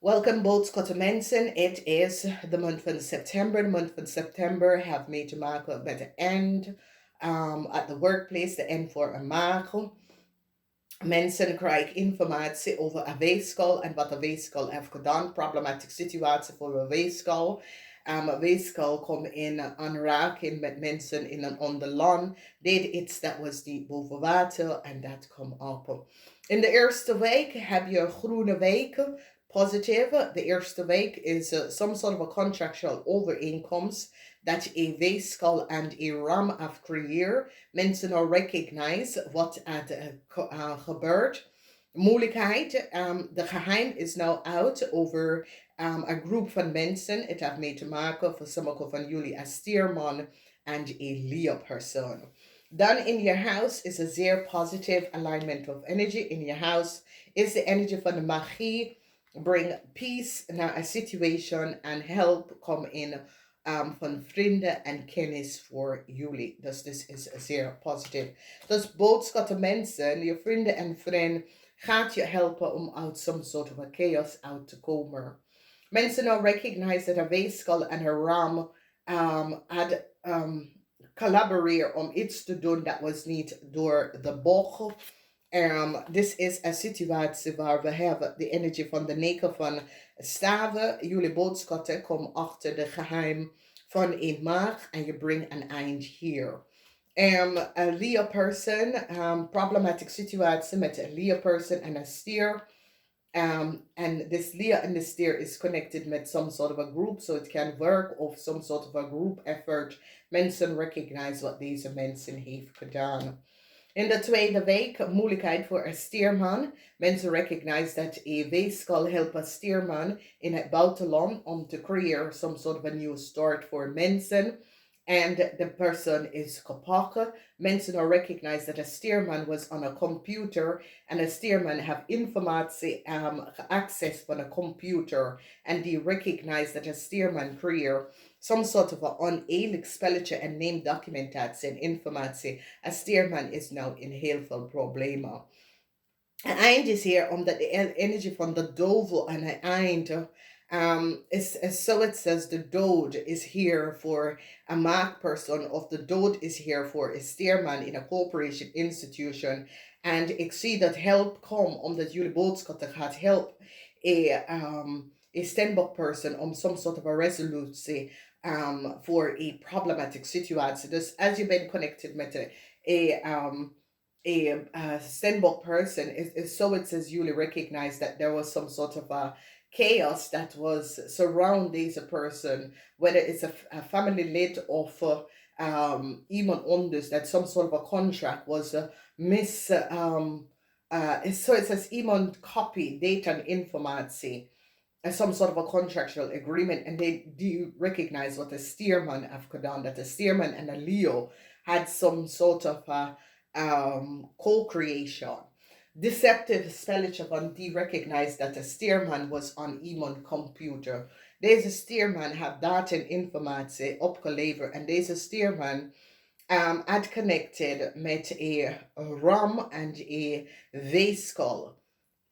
Welcome Boodschappen mensen. It is the month van September. The month van September have made to mark met the end at the workplace, the end voor een maand. Mensen krijgen informatie over een weegschaal en wat de weegschaal heeft gedaan. Problematische situatie voor een weegschaal. Een weegschaal komt in aanraking met mensen in een onderland. Deed iets dat was diep boven water en dat komt op. In de eerste week heb je groene weken. Positieve. De eerste week is some sort of a contractual overeenkomst dat je weegschaal en je ram heeft creëerd. Mensen al recognize wat er gebeurt. Moeilijkheid. De geheim is nou uit over een groep van mensen. Het heeft mee te maken voor sommigen van jullie als stierman en een leerpersoon. Dan in your house is a zeer positive alignment of energy. In your house is the energy van de magie. Bring peace naar een situation and help come in van vrienden en kennis voor jullie. Dus dit is zeer positief. Dus boodschappen mensen, je vrienden en vrienden gaat je helpen om uit some sort of a chaos uit te komen. Mensen nou recognize dat een weegschaal en een ram had collaboreren om iets te doen dat was niet door de bocht. Dit is een situatie waar we hebben de energie van de 9 van staven. Jullie boodschappen komen achter de geheim van een maag en je brengt een eind hier. Een leerperson, problematic situatie met een leerperson en een stier. And this leer and the steer is connected with some sort of a group, so it can work of some sort of a group effort. Mensen recognize wat deze mensen heeft gedaan. In de tweede week, moeilijkheid voor een stierman. Mensen recognize dat een weegschaal helpt een stierman in het buitenland om te creëren some sort of a new start voor mensen. And the person is kapot. Mensen are recognize that a steerman was on a computer and a steerman have informatie access van a computer and they recognize that a steerman creëer some sort of a oneerlijk spelletje en neemt documentatie en informatie. A steerman is now in heel veel problemen. Een eind is hier omdat de energie van de duivel aan het eind is so it says the dood is here for a mark person of the dood is here for a steerman in a corporation institution. And ik zie dat help come omdat jullie boodschappen gaat help a stand-up person om some sort of a resolutie for a problematic situatie. Dus als je bent connected met a stand-up person, is so it says you recognize that there was some sort of a chaos that was surround this person, whether it's a family lid of iemand anders, that some sort of a contract was so it says iemand copy data and informatie some sort of a contractual agreement, and they do recognize what a steerman have done, that a steerman and a Leo had some sort of a co-creation. Deceptive spelletje van die recognize that a steerman was on iemand computer. Deze steerman had data en informatie opgeleverd en deze steerman had connected met een ram en een weegschaal.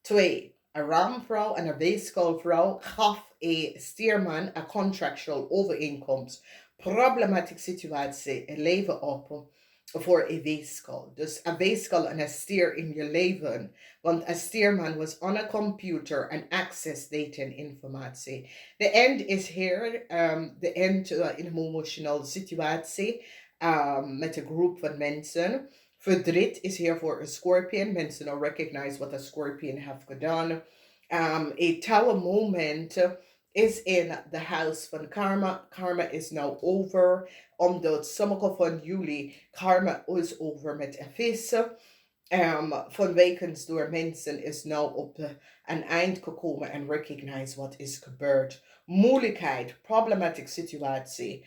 2. Een ramvrouw en een weegschaalvrouw gaf een steerman een contractual overeenkomst. Problematische situatie in leven op voor een weegschaal. Dus een weegschaal en een steer in je leven. Want een steerman was on a computer and access data en informatie. The end is here. The end in een emotionele situatie met een groep van mensen. Verdriet is hier voor een scorpion. Mensen al recognize what a scorpion have gedaan. A tower moment is in the house van karma. Karma is now over. Omdat sommige van jullie karma is over met een vissen. Vanwege door mensen is nou op een eind gekomen en recognize wat is gebeurd. Moeilijkheid, problematic situatie,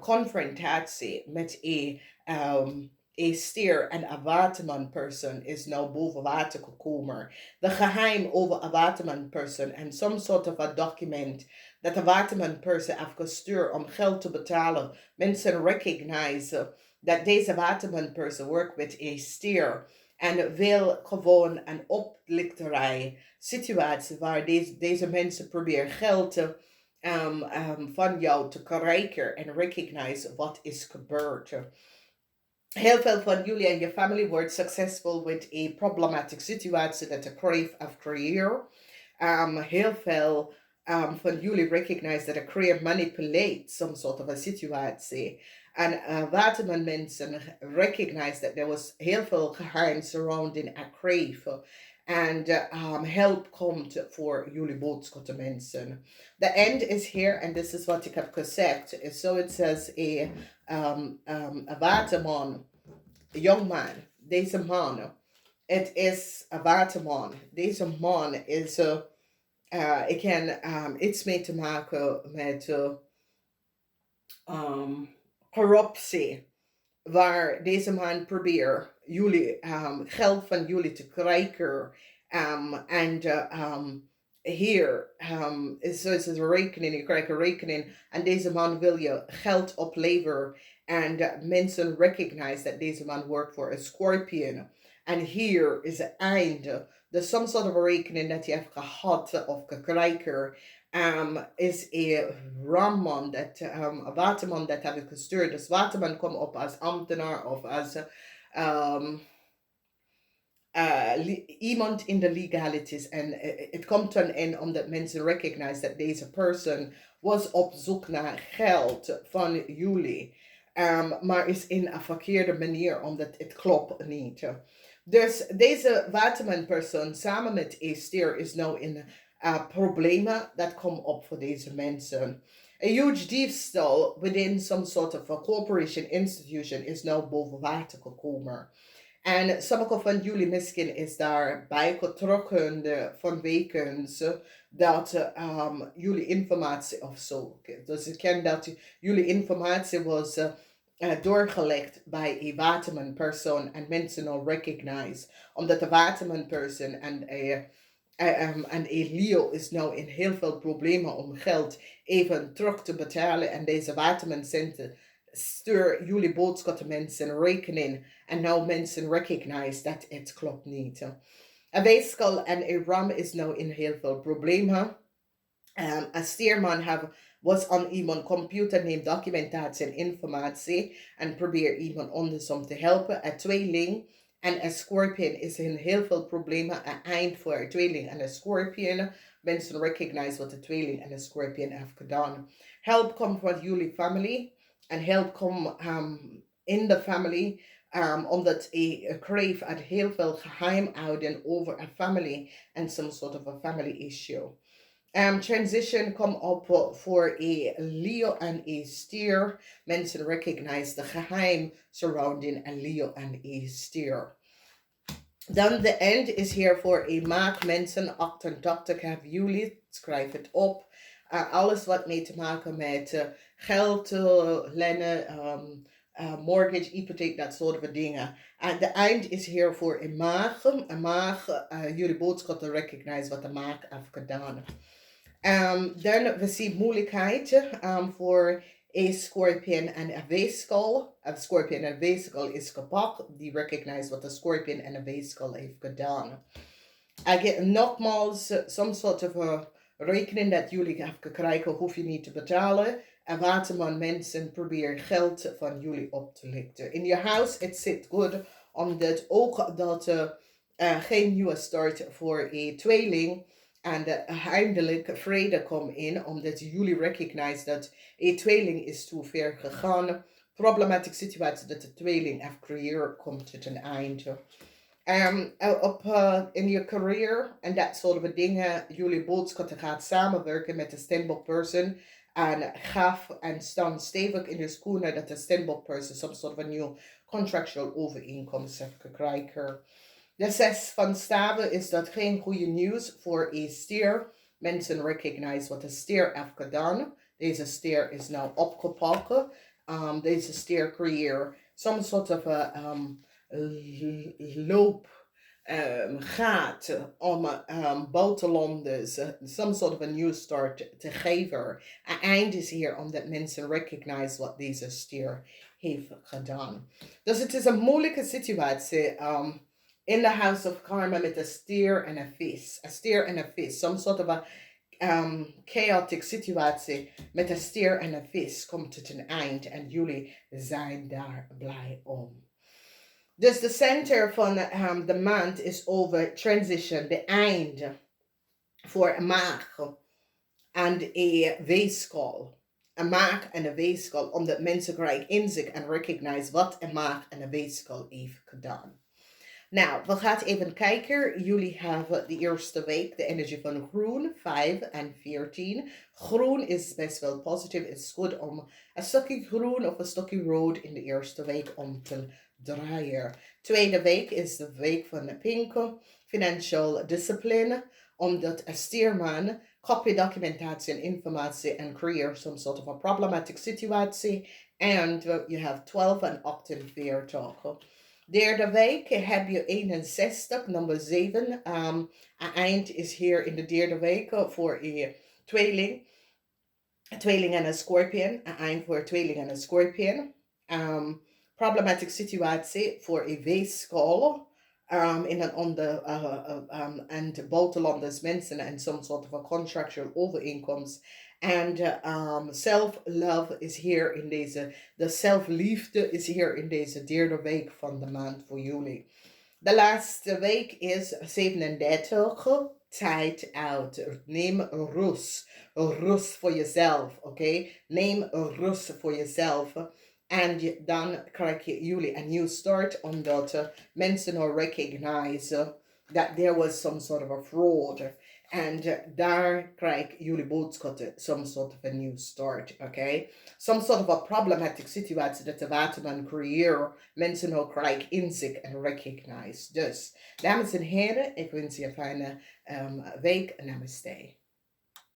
confrontatie met een steer en een waterman person is nou boven water gekomen. De geheim over een waterman person en some sort of a document dat de waterman person heeft gestuurd om geld te betalen. Mensen recognize dat deze waterman person work with a steer En wil gewoon een oplikterij situatie waar deze mensen proberen geld van jou te krijgen en recognize wat is gebeurd. Heel veel van jullie en je family wordt successful with a problematic situatie dat de crave of career. Heel veel van jullie recognize dat a career manipulate some sort of a situatie. En waterman mensen recognize that there was heel veel geheim surrounding a crave. And help komt voor jullie boodschappen mensen. The end is here, and this is what ik heb gezegd. So it says a waterman, a young man. Deze man, het is een waterman. Deze man is, ik ken iets mee te maken met corruptie. Waar deze man probeert jullie geld van jullie te krijgen. En hier is een rekening, je krijgt een rekening. En deze man wil je geld opleveren. En mensen recognize dat deze man werkt voor een scorpion. En hier is het einde. Dus some sort of rekening dat je hebt gehad of gekregen. Is een ramman, een waterman dat heb ik gestuurd. Dus waterman komt op als ambtenaar of als iemand in de legalities. En het komt dan in omdat mensen recognize dat deze persoon was op zoek naar geld van jullie. Maar is in een verkeerde manier, omdat het klopt niet. Dus deze waterman persoon samen met Esther is nou in problemen dat komen op voor deze mensen. A huge diefstal within some sort of a corporation institution is nou boven water gekomen. En sommige van jullie misschien is daarbij getrokken vanwege dat jullie informatie of zo. Dus ik ken dat jullie informatie was doorgelegd bij een waterman persoon en mensen al recognize. Omdat de waterman persoon en Leo is nou in heel veel problemen om geld even terug te betalen. En deze waterman centen stuur jullie boodschappen mensen rekening. En nou mensen recognize dat het klopt niet. Een weeskal en een ram is nou in heel veel problemen. Een steerman was aan iemand computer, neemt documentatie en informatie en probeert iemand anders om te helpen. Een tweeling en een scorpion is in heel veel problemen. Een eind voor een tweeling en een scorpion. Mensen recognize wat de tweeling en een scorpion heeft gedaan. Help komt van jullie family. En help komt in de family. Omdat een crave had heel veel geheim houden over een family en some sort of a family issue. Transition kom op voor een Leo en een stier. Mensen recognize de geheim surrounding een Leo en een stier. Dan de end is hier voor een maak mensen 88 hebben jullie. Schrijf het op. Alles wat mee te maken met geld, lenen, mortgage, hypotheek, dat soort dingen. De eind is hier voor een maag. Een maag, jullie boodschap te recognize wat de maag heeft gedaan. Dan we zien moeilijkheid voor een scorpion en een weeskal. Een scorpion en een weeskal is gepakt. Die recognize wat de scorpion en een weeskal heeft gedaan. Nogmaals, some sort of a rekening dat jullie hebben gekregen, hoef je niet te betalen. En waterman mensen proberen geld van jullie op te lichten. In je huis, het zit goed, omdat ook dat geen nieuwe start voor een tweeling. En eindelijk vrede komt in, omdat jullie recognize dat een tweeling is te ver gegaan. Problematische situatie dat de tweeling heeft creëerd, komt tot een einde. In je career en dat soort dingen, jullie boodschappen gaat samenwerken met de standbook person. En gaf en staan stevig in je schoenen dat de standbook person some sort of a new contractual overeenkomst heeft gekregen. De 6 van staven is dat geen goede nieuws voor een stier. Mensen recognize wat de stier heeft gedaan. Deze stier is nou opgepakt. Deze stier creëert some sort of a loop gaat om buitenlanders some sort of a new start te geven. Het eind is hier omdat mensen recognize wat deze stier heeft gedaan. Dus het is een moeilijke situatie. in the house of karma met een stier en een vis. Een stier en een vis. Some sort of a chaotic situatie met een stier en een vis komt tot een eind en jullie zijn daar blij om. Dus de center van de maand is over transition, de eind voor een maag en een weeskal. Een maag en een weeskal, omdat mensen krijgen inzicht en recognize wat een maag en een weeskal heeft gedaan. Nou, we gaan even kijken. Jullie hebben de eerste week de energie van groen, 5 en 14. Groen is best wel positief. Het is goed om een stukje groen of een stukje rood in de eerste week om te draaien. Tweede week is de week van de pinken, financial discipline, omdat een stierman copy documentatie en informatie en creëer some sort of a problematic situatie. And you have 12 en 48. Derde week heb je 61, nummer 7. Een eind is hier in de derde week voor een tweeling. Een tweeling en een scorpion. Een eind voor een tweeling en een scorpion. Problematic situatie voor een weeskal. In een onder en buitenlanders mensen en some sort of a contractual overeenkomst. And self-love is hier in deze, de zelfliefde is hier in deze derde week van de maand voor jullie. De laatste week is 37. Tijd uit. Neem rust. Rust voor jezelf, oké? Neem rust voor jezelf. En dan krijg je jullie een new start, omdat mensen al recognize that there was some sort of a fraud. And daar krijg jullie boodschappen, some sort of a new start, okay? Some sort of a problematic situatie dat de waterman creëert, mensen al krijgen inzicht en recognize. Dus, dames en heren, ik wens je een fijne week. Namaste.